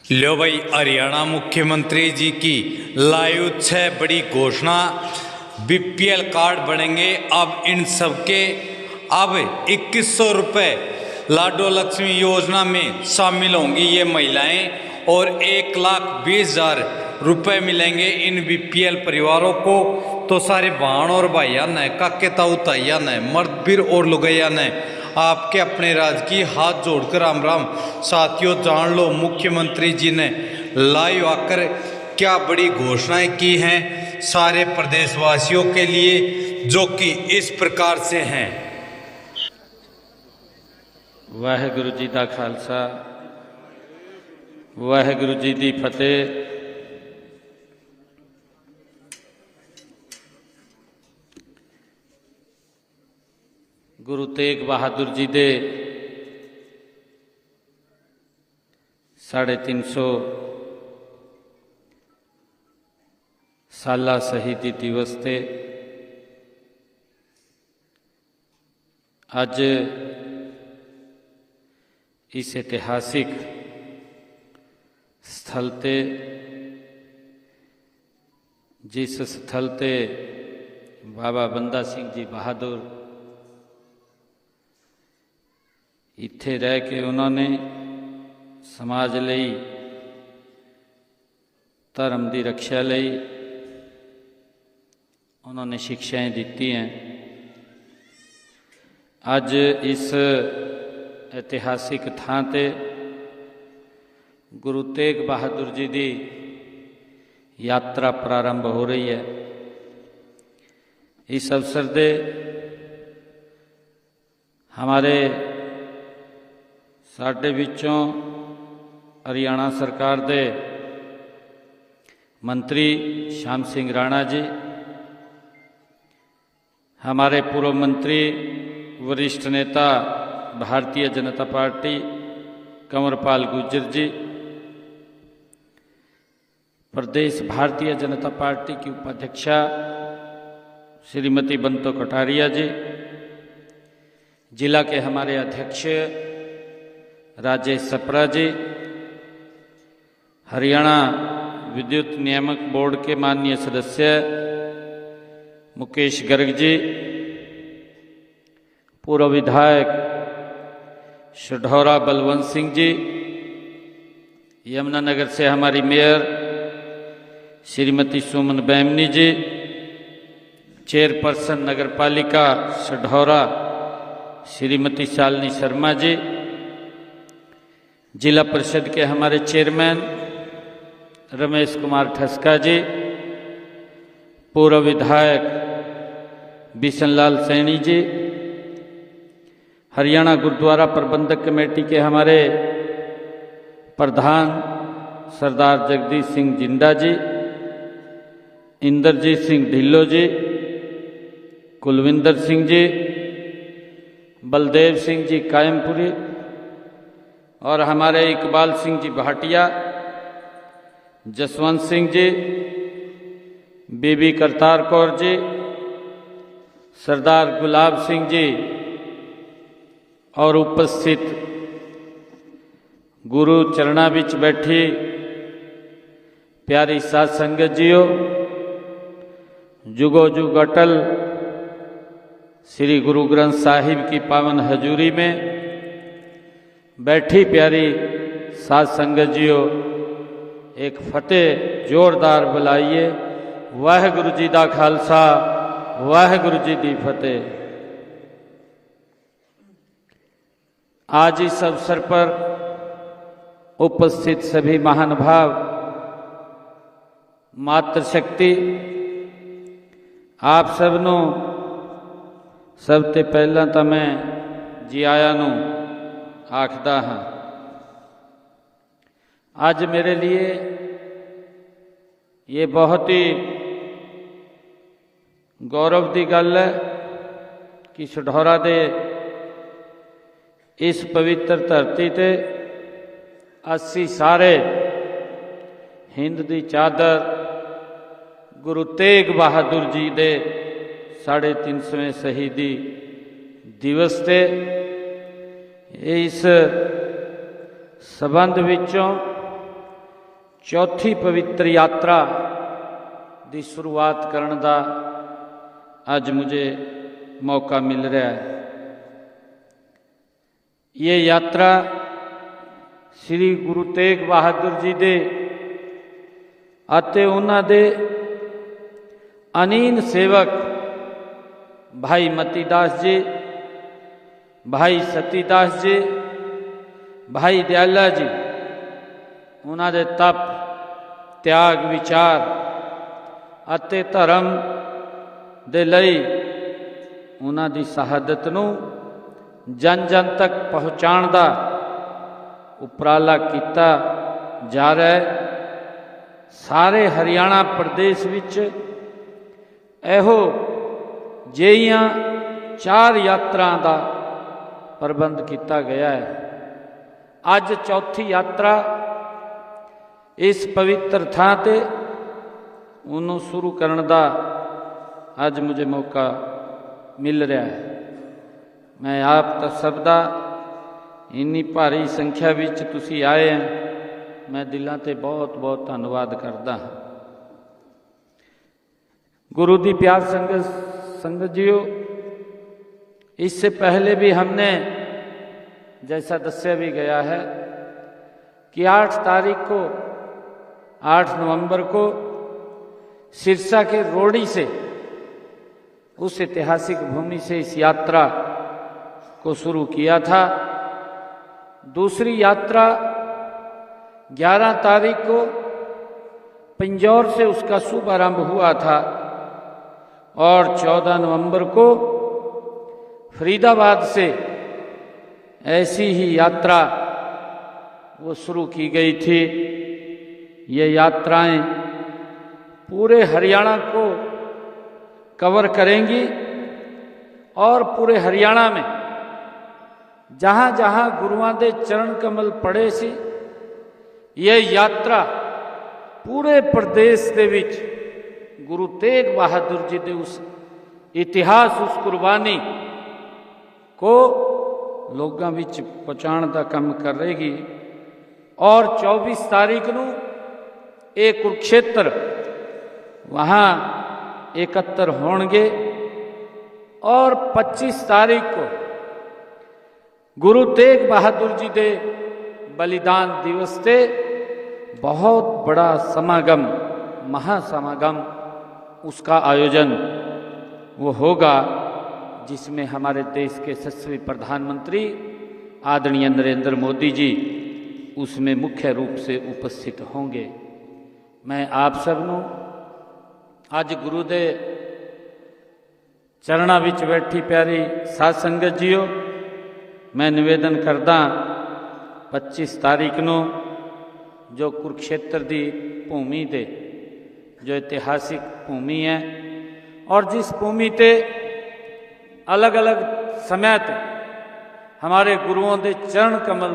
लो भाई, हरियाणा मुख्यमंत्री जी की लाइव 6 बड़ी घोषणा। बीपीएल कार्ड बनेंगे अब इन सबके। अब 2100 रुपये लाडो लक्ष्मी योजना में शामिल होंगी ये महिलाएं और 1,20,000 रुपये मिलेंगे इन बीपीएल परिवारों को। तो सारे बहन और भाइया ने, काके ताऊ ताइया ने, मर्द बीर और लुगैया ने आपके अपने राज्य की हाथ जोड़कर राम राम। साथियों, जान लो मुख्यमंत्री जी ने लाइव आकर क्या बड़ी घोषणाएं की हैं सारे प्रदेशवासियों के लिए, जो कि इस प्रकार से हैं। वाहेगुरु जी दा खालसा, वाहेगुरु जी दी फतेह। गुरु तेग बहादुर जी दे 350 साला शहीदी दिवस ते अज इस ऐतिहासिक स्थल ते, जिस स्थल ते बाबा बंदा सिंह जी बहादुर इत्थे रह के उन्होंने समाज लई, धर्म की रक्षा लई उन्होंने शिक्षाएं दी हैं। अज इस ऐतिहासिक थां ते गुरु तेग बहादुर जी की यात्रा प्रारंभ हो रही है। इस अवसर दे हमारे साढ़े विचों हरियाणा सरकार दे मंत्री श्याम सिंह राणा जी, हमारे पूर्व मंत्री वरिष्ठ नेता भारतीय जनता पार्टी कंवरपाल गुर्जर जी, प्रदेश भारतीय जनता पार्टी की उपाध्यक्षा श्रीमती बंतो कटारिया जी, जिला के हमारे अध्यक्ष राजेश सप्रा जी, हरियाणा विद्युत नियामक बोर्ड के माननीय सदस्य मुकेश गर्ग जी, पूर्व विधायक शढौरा बलवंत सिंह जी, यमुनानगर से हमारी मेयर श्रीमती सुमन बैमनी जी, चेयरपर्सन नगर पालिका शढौरा श्रीमती शालिनी शर्मा जी, जिला परिषद के हमारे चेयरमैन रमेश कुमार ठस्का जी, पूर्व विधायक बिशनलाल सैनी जी, हरियाणा गुरुद्वारा प्रबंधक कमेटी के हमारे प्रधान सरदार जगदीश सिंह जिंदा जी, इंद्रजीत सिंह ढिल्लो जी, कुलविंदर सिंह जी, बलदेव सिंह जी कायमपुरी और हमारे इकबाल सिंह जी भाटिया, जसवंत सिंह जी, बीबी करतार कौर जी, सरदार गुलाब सिंह जी और उपस्थित गुरु चरणा बिच बैठी प्यारी साध संगत जियो, जुगो जुग अटल श्री गुरु ग्रंथ साहिब की पावन हजूरी में बैठी प्यारी साध संगत जियो, एक फतेह जोरदार बुलाइए। वाहेगुरु जी दा खालसा, वाहेगुरु जी दी फतेह। आज इस अवसर पर उपस्थित सभी महानुभाव, मातृशक्ति, आप सबनों सब ते पहला तो मैं जी आया नूं आखदा हाँ। आज मेरे लिए ये बहुत ही गौरव की गल है कि शढौरा दे इस पवित्र धरती ते असी सारे हिंद की चादर गुरु तेग बहादुर जी दे 350वें शहीदी दिवस ते इस संबंध विचों चौथी पवित्र यात्रा ਦੀ शुरुआत ਕਰਨ ਦਾ ਅੱਜ मुझे मौका मिल रहा है। ये यात्रा श्री गुरु तेग बहादुर जी दे ਅਤੇ ਉਹਨਾਂ ਦੇ अनीन सेवक भाई मतीदास जी, भाई सतीदास जी, भाई दयाला जी, ਉਹਨਾਂ ਦੇ तप त्याग विचार ਅਤੇ धर्म ਦੇ ਲਈ ਉਹਨਾਂ ਦੀ ਸ਼ਹਾਦਤ ਨੂੰ ਜਨ ਜਨ ਤੱਕ ਪਹੁੰਚਾਉਣ ਦਾ ਉਪਰਾਲਾ ਕੀਤਾ ਜਾ ਰਿਹਾ ਹੈ। ਸਾਰੇ ਹਰਿਆਣਾ ਪ੍ਰਦੇਸ਼ ਵਿੱਚ ਇਹੋ ਜਿਹੀਆਂ 4 ਯਾਤਰਾ ਦਾ ਪ੍ਰਬੰਧ ਕੀਤਾ ਗਿਆ ਹੈ। ਅੱਜ ਚੌਥੀ ਯਾਤਰਾ ਇਸ ਪਵਿੱਤਰ ਥਾਂ ਤੇ ਉਹਨੂੰ ਸ਼ੁਰੂ ਕਰਨ ਦਾ ਅੱਜ मुझे मौका मिल रहा है। मैं आप सब ਦਾ ਇੰਨੀ ਭਾਰੀ ਸੰਖਿਆ ਵਿੱਚ ਤੁਸੀਂ ਆਏ हैं, मैं दिलों से बहुत बहुत धन्यवाद करता हाँ। गुरु की प्यार संगत जियो, इससे पहले भी हमने जैसा दस्या भी गया है कि 8 तारीख को 8 नवंबर को सिरसा के रोड़ी से, उस ऐतिहासिक भूमि से इस यात्रा को शुरू किया था। दूसरी यात्रा 11 तारीख को पिंजौर से उसका शुभारंभ हुआ था और 14 नवंबर को फरीदाबाद से ऐसी ही यात्रा वो शुरू की गई थी। ये यात्राएं पूरे हरियाणा को कवर करेंगी और पूरे हरियाणा में जहाँ जहाँ गुरुआं दे चरण कमल पड़े सी, ये यात्रा पूरे प्रदेश दे विच गुरु तेग बहादुर जी दे उस इतिहास, उस कुर्बानी को लोगों विच पहुँचाने का काम करेगी। और 24 तारीख को ये कुरुक्षेत्र वहाँ एकत्र होंगे और 25 तारीख को गुरु तेग बहादुर जी दे बलिदान दिवस से बहुत बड़ा समागम, महासमागम उसका आयोजन वो होगा, जिसमें हमारे देश के यशस्वी प्रधानमंत्री आदरणीय नरेंद्र मोदी जी उसमें मुख्य रूप से उपस्थित होंगे। मैं आप सबनों अज गुरु दे चरणा विच बैठी प्यारी साध संगत जीओ, मैं निवेदन करदा 25 तारीख को जो कुरुक्षेत्र की भूमि ते, जो ऐतिहासिक भूमि है और जिस भूमि ते अलग अलग समय ते हमारे गुरुओं के चरण कमल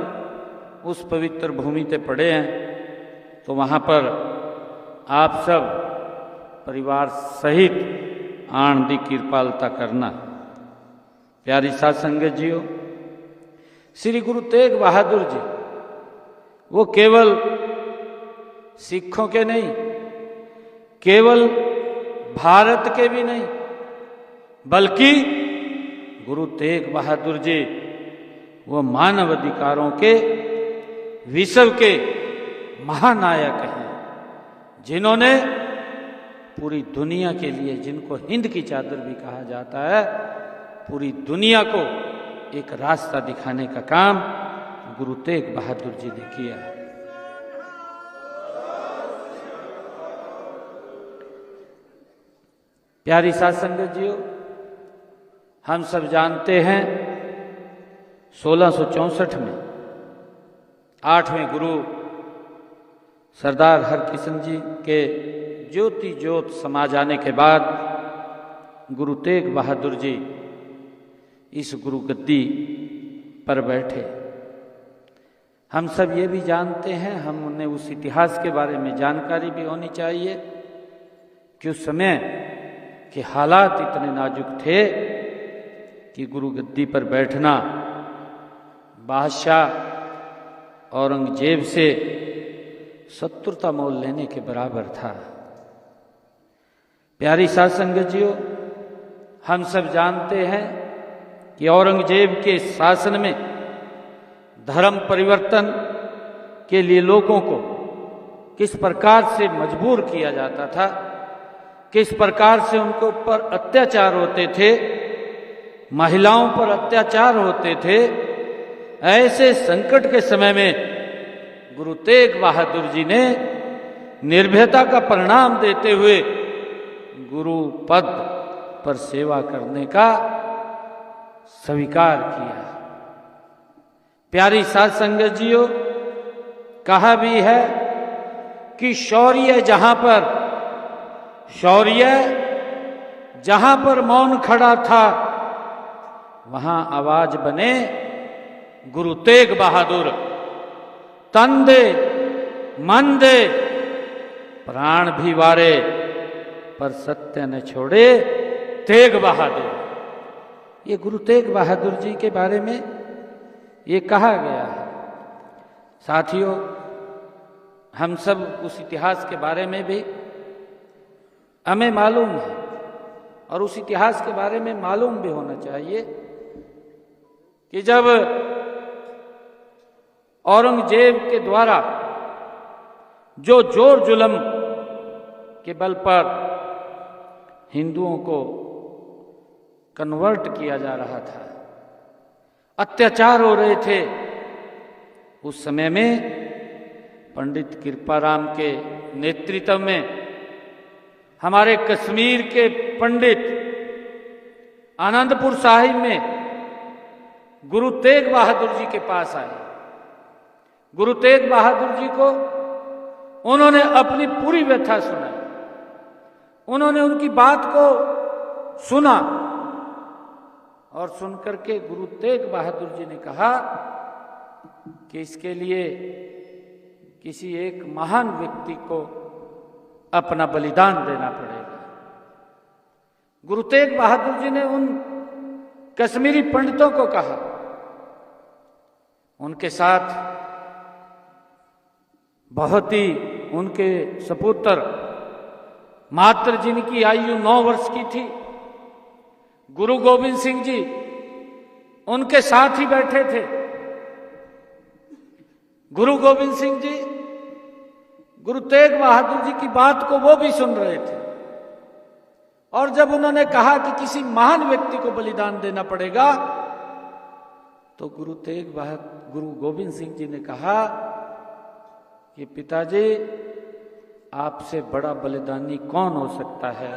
उस पवित्र भूमि ते पड़े हैं, तो वहाँ पर आप सब परिवार सहित आन की कृपालता करना। प्यारी साध संगत जीओ, श्री गुरु तेग बहादुर जी वो केवल सिखों के नहीं, केवल भारत के भी नहीं, बल्कि गुरु तेग बहादुर जी वो मानव अधिकारों के विश्व के महानायक हैं, जिन्होंने पूरी दुनिया के लिए, जिनको हिंद की चादर भी कहा जाता है, पूरी दुनिया को एक रास्ता दिखाने का काम गुरु तेग बहादुर जी ने किया। प्यारी साध संगत जीओ, हम सब जानते हैं 1664 में 8वें गुरु सरदार हरकिशन जी के ज्योति ज्योत समा जाने के बाद गुरु तेग बहादुर जी इस गुरु गद्दी पर बैठे। हम सब ये भी जानते हैं, हम उन्हें उस इतिहास के बारे में जानकारी भी होनी चाहिए कि उस समय के हालात इतने नाजुक थे कि गुरु गद्दी पर बैठना बादशाह औरंगजेब से शत्रुता मोल लेने के बराबर था। प्यारी साध संगत जियो, हम सब जानते हैं कि औरंगजेब के शासन में धर्म परिवर्तन के लिए लोगों को किस प्रकार से मजबूर किया जाता था, किस प्रकार से उनके ऊपर अत्याचार होते थे, महिलाओं पर अत्याचार होते थे। ऐसे संकट के समय में गुरु तेग बहादुर जी ने निर्भयता का परिणाम देते हुए गुरु पद पर सेवा करने का स्वीकार किया। प्यारी साध संगत जियो, कहा भी है कि शौर्य जहां पर मौन खड़ा था, वहां आवाज बने गुरु तेग बहादुर। तन दे मन दे प्राण भी वारे, पर सत्य न छोड़े तेग बहादुर। ये गुरु तेग बहादुर जी के बारे में ये कहा गया है। साथियों, हम सब उस इतिहास के बारे में भी हमें मालूम है, और उस इतिहास के बारे में मालूम भी होना चाहिए कि जब औरंगजेब के द्वारा जो जोर जुल्म के बल पर हिंदुओं को कन्वर्ट किया जा रहा था, अत्याचार हो रहे थे, उस समय में पंडित कृपाराम के नेतृत्व में हमारे कश्मीर के पंडित आनंदपुर साहिब में गुरु तेग बहादुर जी के पास आए। गुरु तेग बहादुर जी को उन्होंने अपनी पूरी व्यथा सुनाई, उन्होंने उनकी बात को सुना, और सुनकर के गुरु तेग बहादुर जी ने कहा कि इसके लिए किसी एक महान व्यक्ति को अपना बलिदान देना पड़ेगा। गुरु तेग बहादुर जी ने उन कश्मीरी पंडितों को कहा, उनके साथ बहुत ही उनके सपुत्र मात्र जिनकी आयु 9 वर्ष की थी, गुरु गोविंद सिंह जी उनके साथ ही बैठे थे। गुरु गोविंद सिंह जी गुरु तेग बहादुर जी की बात को वो भी सुन रहे थे, और जब उन्होंने कहा कि किसी महान व्यक्ति को बलिदान देना पड़ेगा, तो गुरु गोविंद सिंह जी ने कहा कि पिताजी, आपसे बड़ा बलिदानी कौन हो सकता है?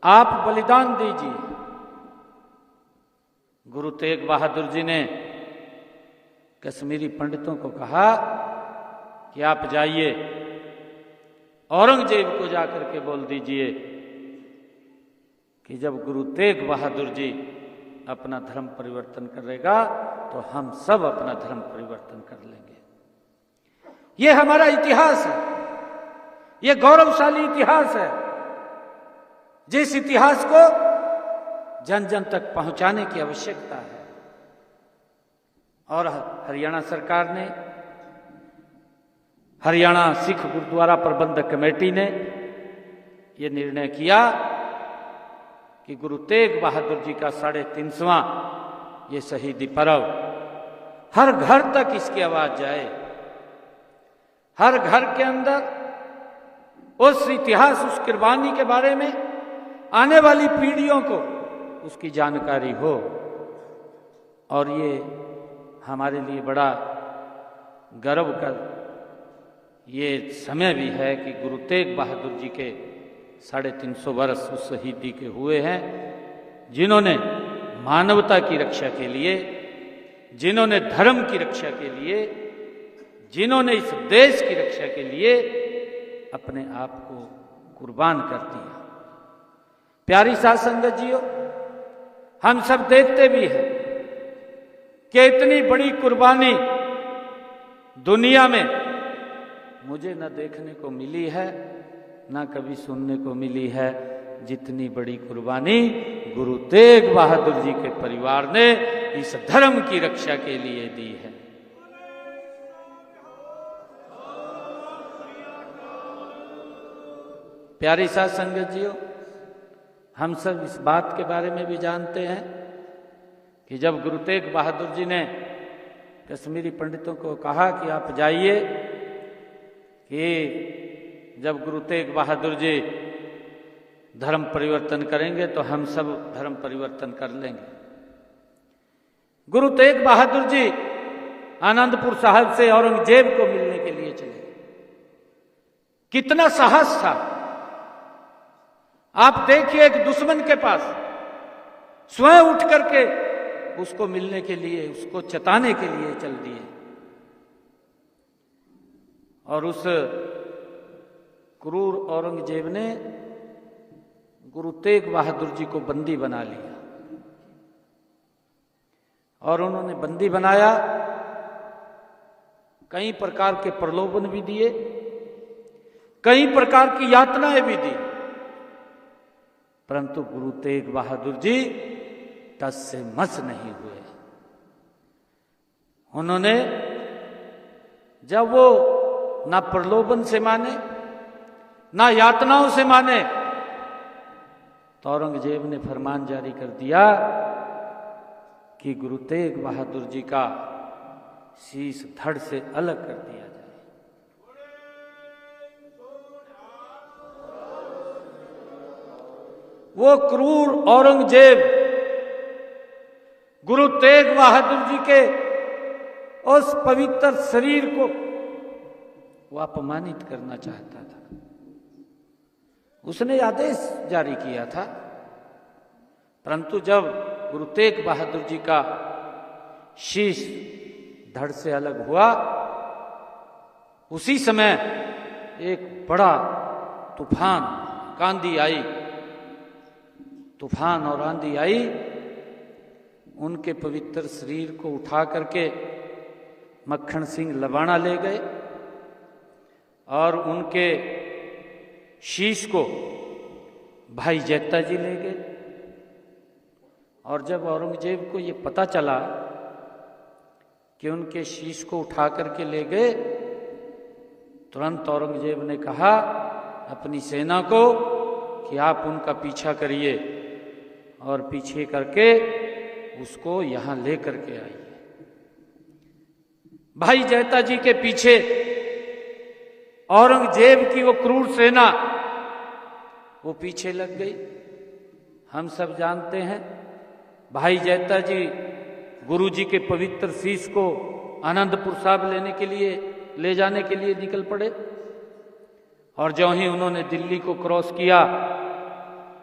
आप बलिदान दीजिए। गुरु तेग बहादुर जी ने कश्मीरी पंडितों को कहा कि आप जाइए, औरंगजेब को जाकर के बोल दीजिए कि जब गुरु तेग बहादुर जी अपना धर्म परिवर्तन करेगा तो हम सब अपना धर्म परिवर्तन कर लेंगे। ये हमारा इतिहास है, ये गौरवशाली इतिहास है, जिस इतिहास को जन जन तक पहुंचाने की आवश्यकता है। और हरियाणा सरकार ने, हरियाणा सिख गुरुद्वारा प्रबंधक कमेटी ने यह निर्णय किया कि गुरु तेग बहादुर जी का 350वां ये शहीदी पर्व हर घर तक इसकी आवाज जाए, हर घर के अंदर उस इतिहास, उस कुर्बानी के बारे में आने वाली पीढ़ियों को उसकी जानकारी हो। और ये हमारे लिए बड़ा गर्व का ये समय भी है कि गुरु तेग बहादुर जी के 350 वर्ष उस शहीदी के हुए हैं, जिन्होंने मानवता की रक्षा के लिए, जिन्होंने धर्म की रक्षा के लिए, जिन्होंने इस देश की रक्षा के लिए अपने आप को कुर्बान कर दिया। प्यारी साध संगत जियो, हम सब देखते भी हैं कि इतनी बड़ी कुर्बानी दुनिया में मुझे न देखने को मिली है, न कभी सुनने को मिली है, जितनी बड़ी कुर्बानी गुरु तेग बहादुर जी के परिवार ने इस धर्म की रक्षा के लिए दी है। प्यारी साध संगत जियो, हम सब इस बात के बारे में भी जानते हैं कि जब गुरु तेग बहादुर जी ने कश्मीरी पंडितों को कहा कि आप जाइए, कि जब गुरु तेग बहादुर जी धर्म परिवर्तन करेंगे तो हम सब धर्म परिवर्तन कर लेंगे। गुरु तेग बहादुर जी आनंदपुर साहिब से औरंगजेब को मिलने के लिए चले। कितना साहस था! आप देखिए, एक दुश्मन के पास स्वयं उठ करके उसको मिलने के लिए, उसको चताने के लिए चल दिए, और उस क्रूर औरंगजेब ने गुरु तेग बहादुर जी को बंदी बना लिया। और उन्होंने बंदी बनाया, कई प्रकार के प्रलोभन भी दिए, कई प्रकार की यातनाएं भी दी, परंतु गुरु तेग बहादुर जी टस से मस नहीं हुए। उन्होंने जब वो ना प्रलोभन से माने, ना यातनाओं से माने, तो औरंगजेब ने फरमान जारी कर दिया कि गुरु तेग बहादुर जी का शीश धड़ से अलग कर दिया जाए। वो क्रूर औरंगजेब गुरु तेग बहादुर जी के उस पवित्र शरीर को वो अपमानित करना चाहता था। उसने आदेश जारी किया था, परंतु जब गुरु तेग बहादुर जी का शीश धड़ से अलग हुआ, उसी समय एक बड़ा तूफान, आंधी आई, तूफान और आंधी आई, उनके पवित्र शरीर को उठा करके मक्खन सिंह लबाणा ले गए और उनके शीश को भाई जैता जी ले गए। और जब औरंगजेब को ये पता चला कि उनके शीश को उठा करके ले गए, तुरंत औरंगजेब ने कहा अपनी सेना को कि आप उनका पीछा करिए और पीछे करके उसको यहां ले करके आइए। भाई जैता जी के पीछे औरंगजेब की वो क्रूर सेना वो पीछे लग गई। हम सब जानते हैं, भाई जैता जी गुरु जी के पवित्र शीश को आनंदपुर साहिब लेने के लिए, ले जाने के लिए निकल पड़े। और ज्यों ही उन्होंने दिल्ली को क्रॉस किया,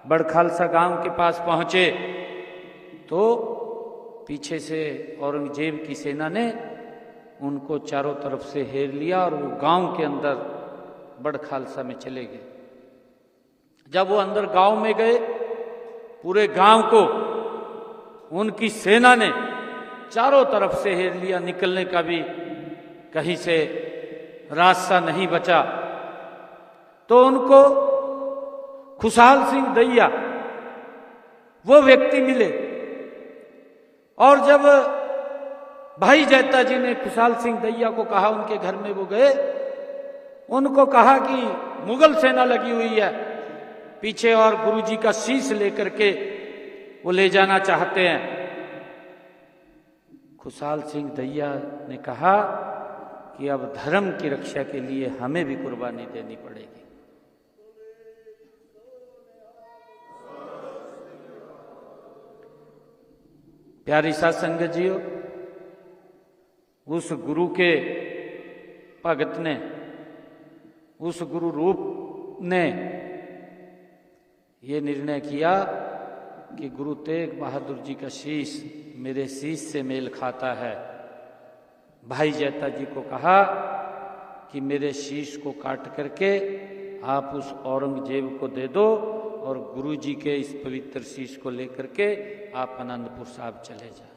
बड़खालसा गांव के पास पहुंचे, तो पीछे से औरंगजेब की सेना ने उनको चारों तरफ से घेर लिया और वो गांव के अंदर बड़खालसा में चले गए। जब वो अंदर गांव में गए, पूरे गांव को उनकी सेना ने चारों तरफ से घेर लिया, निकलने का भी कहीं से रास्ता नहीं बचा। तो उनको खुशहाल सिंह दैया वो व्यक्ति मिले, और जब भाई जैता जी ने खुशहाल सिंह दैया को कहा, उनके घर में वो गए, उनको कहा कि मुगल सेना लगी हुई है पीछे और गुरुजी का शीश लेकर के वो ले जाना चाहते हैं। खुशहाल सिंह दैया ने कहा कि अब धर्म की रक्षा के लिए हमें भी कुर्बानी देनी पड़ेगी। प्यारी साध संगत जियो, उस गुरु के भगत ने, उस गुरु रूप ने ये निर्णय किया कि गुरु तेग बहादुर जी का शीश मेरे शीश से मेल खाता है। भाई जैता जी को कहा कि मेरे शीश को काट करके आप उस औरंगजेब को दे दो और गुरु जी के इस पवित्र शीश को लेकर के आप आनंदपुर साहिब चले जाए।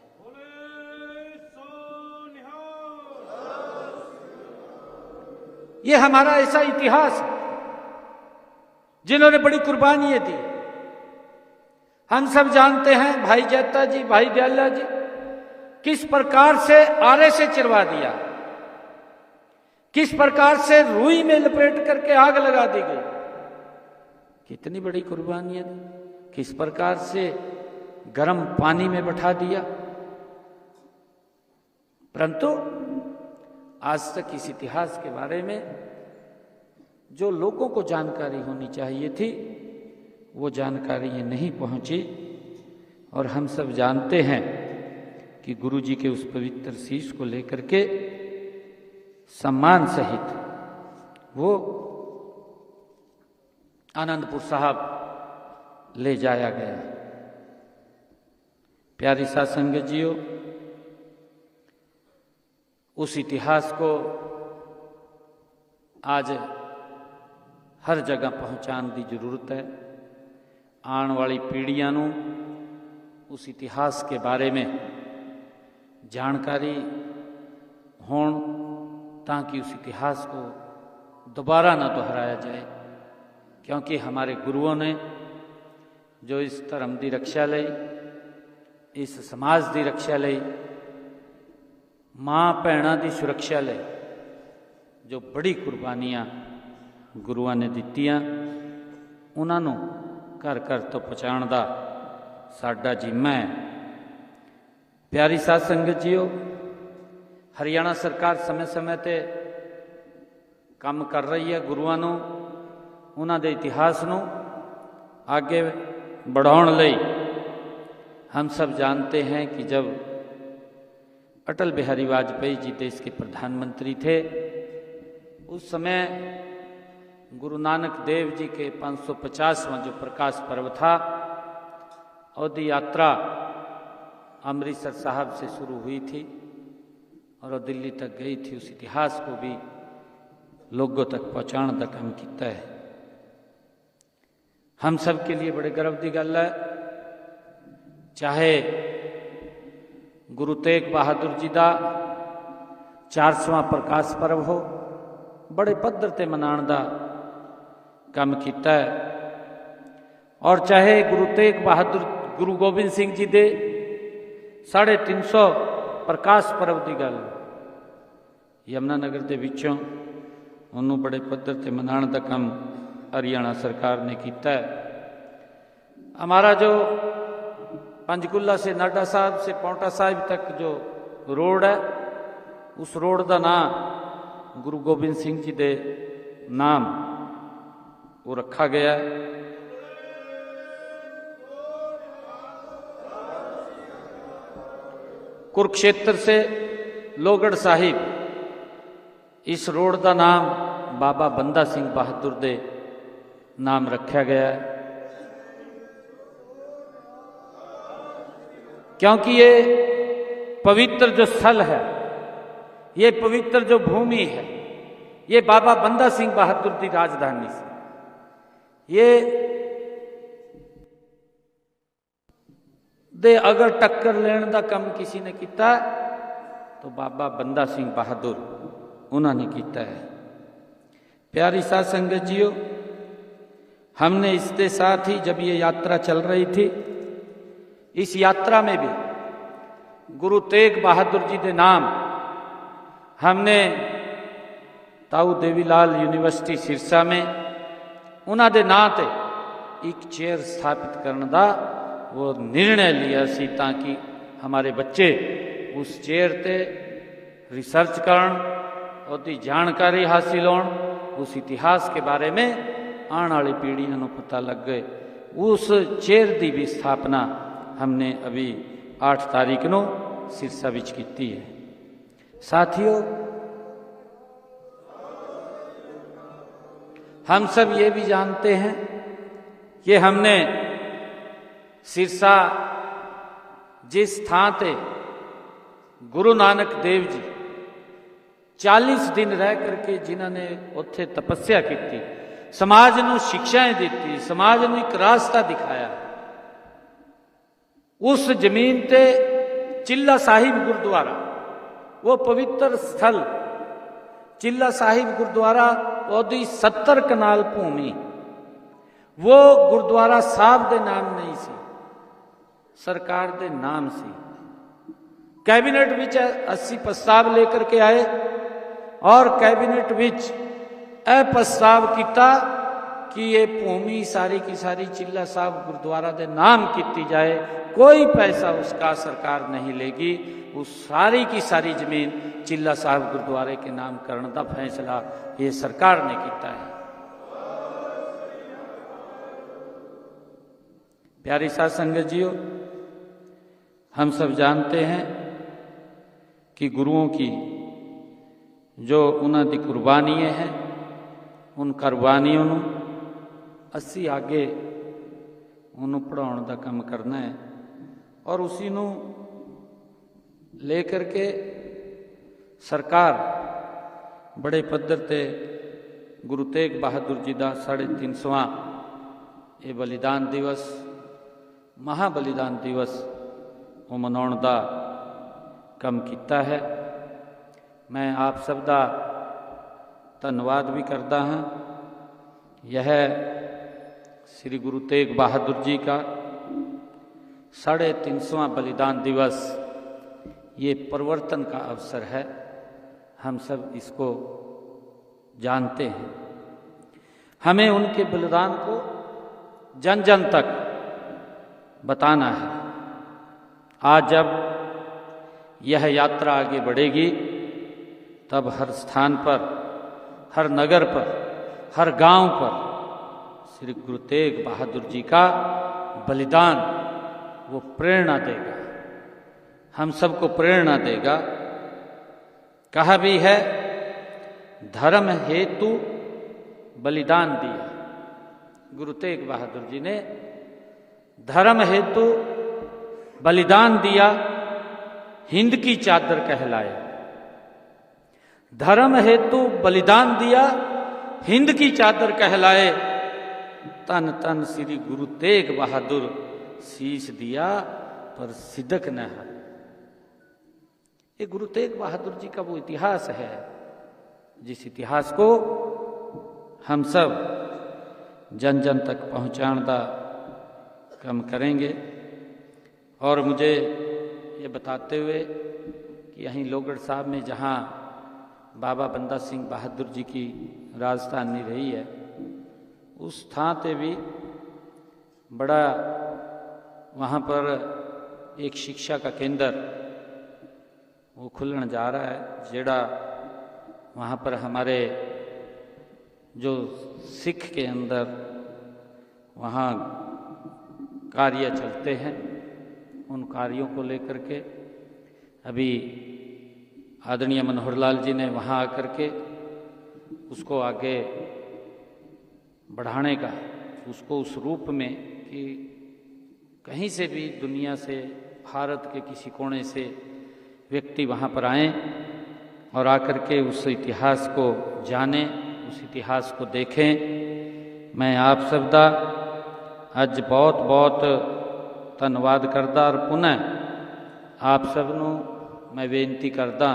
ये हमारा ऐसा इतिहास है जिन्होंने बड़ी कुर्बानियां दी। हम सब जानते हैं भाई जैता जी, भाई दयाला जी, किस प्रकार से आरे से चिरवा दिया, किस प्रकार से रुई में लपेट करके आग लगा दी गई, कितनी बड़ी कुर्बानियां दी, किस प्रकार से गर्म पानी में बैठा दिया। परंतु आज तक इस इतिहास के बारे में जो लोगों को जानकारी होनी चाहिए थी वो जानकारी ये नहीं पहुंची। और हम सब जानते हैं कि गुरु जी के उस पवित्र शीश को लेकर के सम्मान सहित वो आनंदपुर साहब ले जाया गया। प्यारी साध संगत जियो, उस इतिहास को आज हर जगह पहुंचाने की जरूरत है। आने वाली पीढ़ियां नूं उस इतिहास के बारे में जानकारी होण ताकि उस इतिहास को दोबारा न दोहराया जाए। क्योंकि हमारे गुरुओं ने जो इस धर्म की रक्षा लई, इस समाज की रक्षा लई, माँ भैणों की सुरक्षा लई जो बड़ी कुर्बानियां गुरुआं ने दित्तियां, उन्होंने घर घर तो पहुँचाने का साडा जिम्मा है। प्यारी साध संगत जीओ, हरियाणा सरकार समय समय ते काम कर रही है गुरुआं नूं, उन्हां दे इतिहास नूं आगे बढ़ाउण लई। हम सब जानते हैं कि जब अटल बिहारी वाजपेयी जी देश के प्रधानमंत्री थे, उस समय गुरु नानक देव जी के 550वां जो प्रकाश पर्व था, ओदी यात्रा अमृतसर साहब से शुरू हुई थी और वो दिल्ली तक गई थी। उस इतिहास को भी लोगों तक पहुँचाने का काम किया है। हम सब के लिए बड़े गर्व की गल है, चाहे गुरु तेग बहादुर जी का 400वां प्रकाश पर्व हो, बड़े पद्धर ते मनाने का काम किया है, और चाहे गुरु तेग बहादुर गुरु गोबिंद सिंह जी के 350 प्रकाश पर्व की गल यमुनानगर के विचों उन्होंने बड़े पद्धर से मनाने का काम हरियाणा सरकार ने किया है। हमारा जो पंचकुला से नाडा साहब से पांवटा साहिब तक जो रोड है, उस रोड का नाम गुरु गोबिंद सिंह जी के नाम वो रखा गया है। कुरुक्षेत्र से लोहगढ़ साहिब इस रोड का नाम बाबा बंदा सिंह बहादुर दे नाम रखा गया है, क्योंकि ये पवित्र जो स्थल है, ये पवित्र जो भूमि है, ये बाबा बंदा सिंह बहादुर की राजधानी से, ये दे अगर टक्कर लेने का काम किसी ने किया तो बाबा बंदा सिंह बहादुर उन्होंने किया है। प्यारी साध संगत जियो, हमने इसके साथ ही जब ये यात्रा चल रही थी, इस यात्रा में भी गुरु तेग बहादुर जी के नाम हमने ताऊ देवीलाल यूनिवर्सिटी सिरसा में उन्होंने नाम से एक चेयर स्थापित करने का वो निर्णय लिया सी, ताकि हमारे बच्चे उस चेयर ते रिसर्च करन, उसकी जानकारी हासिल होन, उस इतिहास के बारे में आने वाली पीढ़ियों को पता लग गए। उस चेयर की भी स्थापना हमने अभी 8 तारीख को सिरसा विच की है। साथियों, हम सब ये भी जानते हैं कि हमने सिरसा जिस थां ते गुरु नानक देव जी 40 दिन रह करके जिन्होंने उत्थे तपस्या की, समाज नूं शिक्षाएं दी, समाज नूं एक रास्ता दिखाया, उस जमीन ते चिल्ला साहिब गुरुद्वारा, वो पवित्र स्थल चिल्ला साहिब गुरुद्वारा, ओदी 70 कनाल भूमि, वो गुरुद्वारा साहब दे नाम नहीं सी, सरकार दे नाम सी। कैबिनेट विच 80 प्रस्ताव लेकर के आए और कैबिनेट विच यह प्रस्ताव किया कि ये भूमि सारी की सारी चिल्ला साहब गुरुद्वारा के नाम की जाए, कोई पैसा उसका सरकार नहीं लेगी, उस सारी की सारी जमीन चिल्ला साहब गुरुद्वारे के नाम करने का फैसला ये सरकार ने किया है। प्यारी साध संगत जीओ, हम सब जानते हैं कि गुरुओं की जो उन्होंने कुर्बानियां हैं, उन कुर्बानियों को असी आगे उन्होंने पढ़ाने का काम करना है और उसी को लेकर के सरकार बड़े पद्धर ते गुरु तेग बहादुर जी का 350वां ये बलिदान दिवस, महाबलिदान दिवस वो मनाने का काम किया है। मैं आप सब का धन्यवाद भी करता हाँ। यह श्री गुरु तेग बहादुर जी का 350वां बलिदान दिवस ये परिवर्तन का अवसर है, हम सब इसको जानते हैं। हमें उनके बलिदान को जन जन तक बताना है। आज जब यह यात्रा आगे बढ़ेगी तब हर स्थान पर, हर नगर पर, हर गांव पर श्री गुरु तेग बहादुर जी का बलिदान वो प्रेरणा देगा, हम सबको प्रेरणा देगा। कहा भी है धर्म हेतु बलिदान दिया। गुरु तेग बहादुर जी ने धर्म हेतु बलिदान दिया, हिंद की चादर कहलाए। धर्म हेतु बलिदान दिया, हिंद की चादर कहलाए। तन तन श्री गुरु तेग बहादुर शीश दिया पर सिदक न है। ये गुरु तेग बहादुर जी का वो इतिहास है जिस इतिहास को हम सब जन जन तक पहुंचाने का काम करेंगे। और मुझे ये बताते हुए कि यहीं लोहगढ़ साहब में जहाँ बाबा बंदा सिंह बहादुर जी की राजधानी रही है, उस स्थान पे भी बड़ा वहाँ पर एक शिक्षा का केंद्र वो खुलने जा रहा है, जेड़ा वहाँ पर हमारे जो सिख के अंदर वहाँ कार्य चलते हैं, उन कार्यों को लेकर के अभी आदरणीय मनोहर लाल जी ने वहाँ आकर के उसको आगे बढ़ाने का, उसको उस रूप में कि कहीं से भी दुनिया से, भारत के किसी कोने से व्यक्ति वहाँ पर आएं और आकर के उस इतिहास को जानें, उस इतिहास को देखें। मैं आप सब दा अज बहुत बहुत धन्यवाद करदा और पुनः आप सबनों मैं बेनती करदा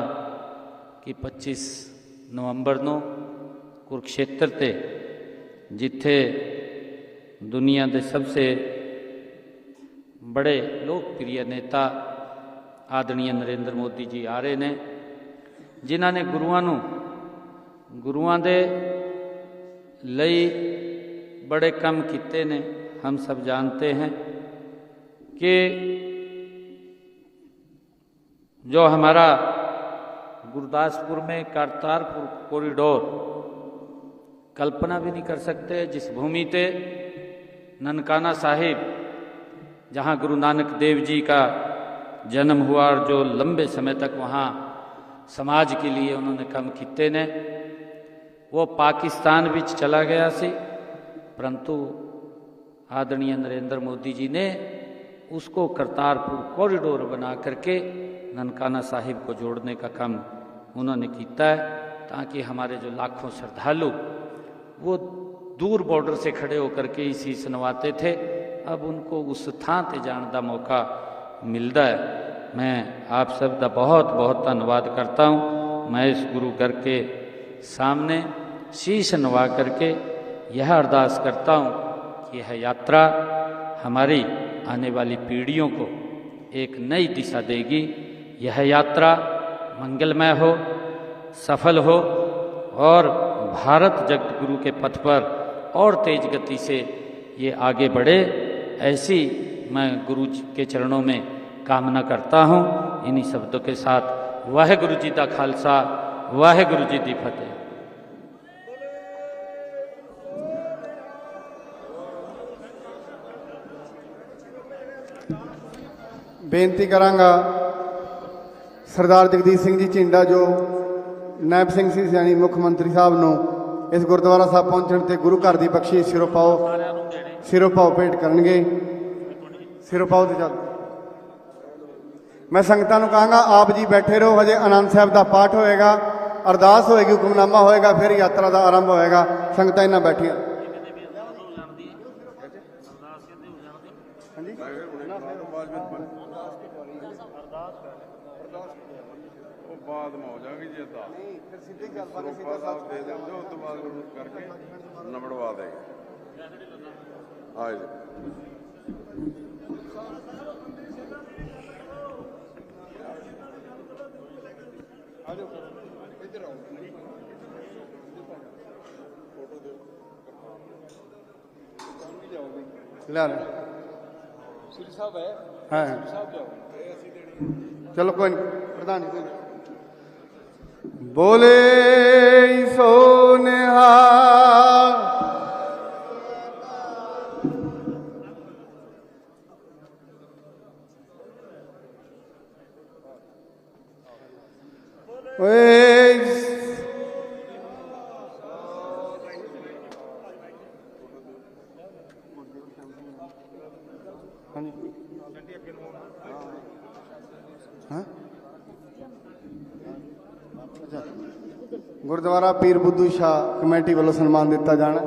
कि 25 नवंबर को कुरुक्षेत्र ते जिथे दुनिया के सबसे बड़े लोकप्रिय नेता आदरणीय नरेंद्र मोदी जी आ रहे ने, जिन्हों ने गुरुआं दे लई बड़े कम किते ने। हम सब जानते हैं कि जो हमारा गुरदासपुर में करतारपुर कॉरिडोर, कल्पना भी नहीं कर सकते जिस भूमि पे ननकाना साहिब जहाँ गुरु नानक देव जी का जन्म हुआ और जो लंबे समय तक वहाँ समाज के लिए उन्होंने काम किए ने, वो पाकिस्तान भी चला गया सी, परंतु आदरणीय नरेंद्र मोदी जी ने उसको करतारपुर कॉरिडोर बना करके ननकाना साहिब को जोड़ने का काम उन्होंने किया है, ताकि हमारे जो लाखों श्रद्धालु वो दूर बॉर्डर से खड़े होकर के इसी सुनवाते थे, अब उनको उस स्थान पर जाने का मौका मिलता है। मैं आप सब का बहुत बहुत धन्यवाद करता हूँ। मैं इस गुरु घर के सामने शीश नवा करके यह अरदास करता हूँ कि यह यात्रा हमारी आने वाली पीढ़ियों को एक नई दिशा देगी, यह यात्रा मंगलमय हो, सफल हो और भारत जगत गुरु के पथ पर और तेज गति से ये आगे बढ़े, ऐसी मैं गुरु जी के चरणों में कामना करता हूँ। इन्हीं शब्दों के साथ वाहेगुरु जी का खालसा, वाहेगुरु जी की फतेह। बेनती करांगा सरदार जगदीश सिंह जी झिंडा जो नायब सिंह सी सैनी मुख मंत्री साहब ਨੂੰ इस गुरुद्वारा साहब पहुंचण ते गुरु घर की बख्शी सिरों पाओ भेंट करनगे। सिरों पाओ ते चल मैं संगतां नूं कहांगा आप जी बैठे रहो, हजे आनंद साहब का पाठ होएगा, अरदास होएगी, हुक्मनामा होएगा, फिर यात्रा का आरंभ होएगा। संगतां इन्हां बैठियां बाद में हो जाएगी जी अदा साहब दे देंगे, उस तो बाद करके नमड़वा देंगे। चलो कोई नहीं, प्रधान जी बोले सो निहाल। गुरुद्वारा पीर बुद्धू शाह कमेटी वालों सन्मान दिता जाना।